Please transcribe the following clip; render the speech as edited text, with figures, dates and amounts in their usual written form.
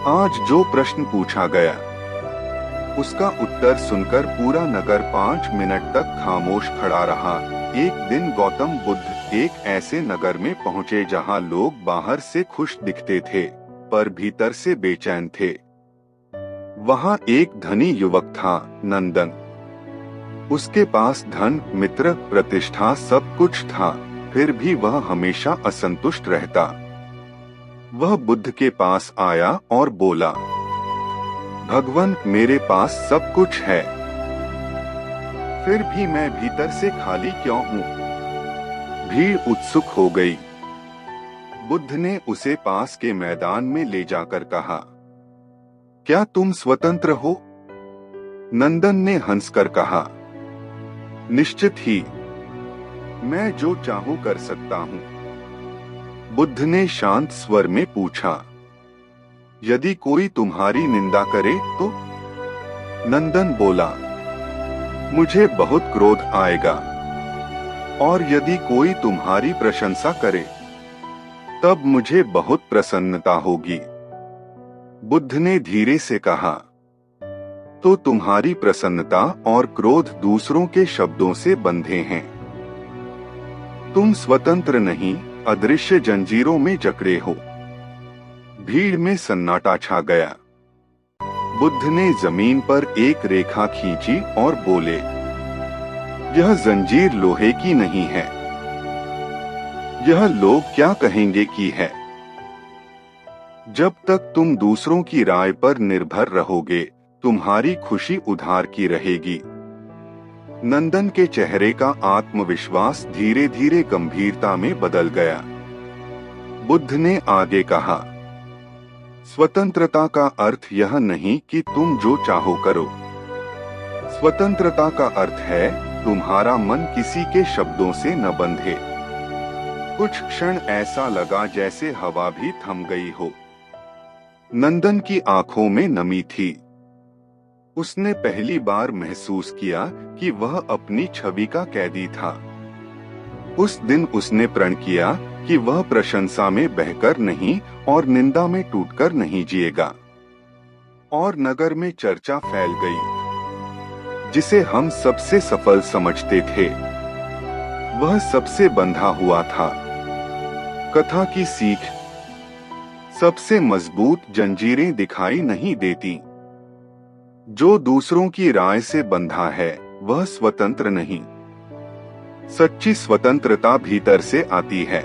आज जो प्रश्न पूछा गया उसका उत्तर सुनकर पूरा नगर 5 मिनट तक खामोश खड़ा रहा। एक दिन गौतम बुद्ध एक ऐसे नगर में पहुँचे जहाँ लोग बाहर से खुश दिखते थे पर भीतर से बेचैन थे। वहाँ एक धनी युवक था, नंदन। उसके पास धन, मित्र, प्रतिष्ठा सब कुछ था, फिर भी वह हमेशा असंतुष्ट रहता। वह बुद्ध के पास आया और बोला, भगवान, मेरे पास सब कुछ है, फिर भी मैं भीतर से खाली क्यों हूँ? भीड़ उत्सुक हो गई। बुद्ध ने उसे पास के मैदान में ले जाकर कहा, क्या तुम स्वतंत्र हो? नंदन ने हंसकर कहा, निश्चित ही, मैं जो चाहूं कर सकता हूं। बुद्ध ने शांत स्वर में पूछा, यदि कोई तुम्हारी निंदा करे तो? नंदन बोला, मुझे बहुत क्रोध आएगा। और यदि कोई तुम्हारी प्रशंसा करे तब मुझे बहुत प्रसन्नता होगी। बुद्ध ने धीरे से कहा, तो तुम्हारी प्रसन्नता और क्रोध दूसरों के शब्दों से बंधे हैं। तुम स्वतंत्र नहीं, अदृश्य जंजीरों में जकड़े हो। भीड़ में सन्नाटा छा गया। बुद्ध ने जमीन पर एक रेखा खींची और बोले, यह जंजीर लोहे की नहीं है, यह लोग क्या कहेंगे की है। जब तक तुम दूसरों की राय पर निर्भर रहोगे, तुम्हारी खुशी उधार की रहेगी। नंदन के चेहरे का आत्मविश्वास धीरे धीरे गंभीरता में बदल गया। बुद्ध ने आगे कहा, स्वतंत्रता का अर्थ यह नहीं कि तुम जो चाहो करो। स्वतंत्रता का अर्थ है तुम्हारा मन किसी के शब्दों से न बंधे। कुछ क्षण ऐसा लगा जैसे हवा भी थम गई हो। नंदन की आंखों में नमी थी। उसने पहली बार महसूस किया कि वह अपनी छवि का कैदी था। उस दिन उसने प्रण किया कि वह प्रशंसा में बहकर नहीं और निंदा में टूटकर नहीं जिएगा। और नगर में चर्चा फैल गई। जिसे हम सबसे सफल समझते थे वह सबसे बंधा हुआ था। कथा की सीख, सबसे मजबूत जंजीरें दिखाई नहीं देती। जो दूसरों की राय से बंधा है वह स्वतंत्र नहीं। सच्ची स्वतंत्रता भीतर से आती है।